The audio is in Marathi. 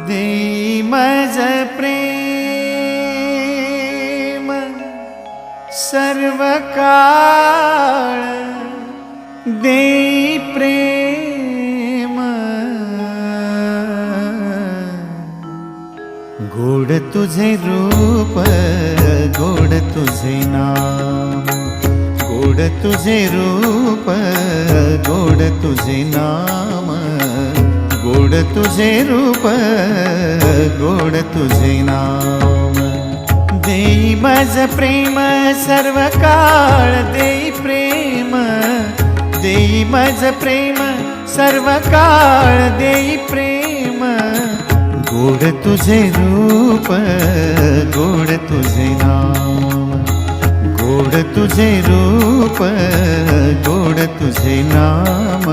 देई मज प्रेम सर्व काळ, देई प्रेम गोड तुझे रूप, गोड तुझे नाम, गोड तुझे रूप, गोड तुझे नाम, गोड तुझे रूप, गोड तुझे नाम। देई मज प्रेम सर्व काळ, देई प्रेम, देई मज प्रेम सर्व काळ, देई प्रेम गोड तुझे रूप, गोड तुझे नाम, गोड तुझे रूप, गोड तुझे नाम।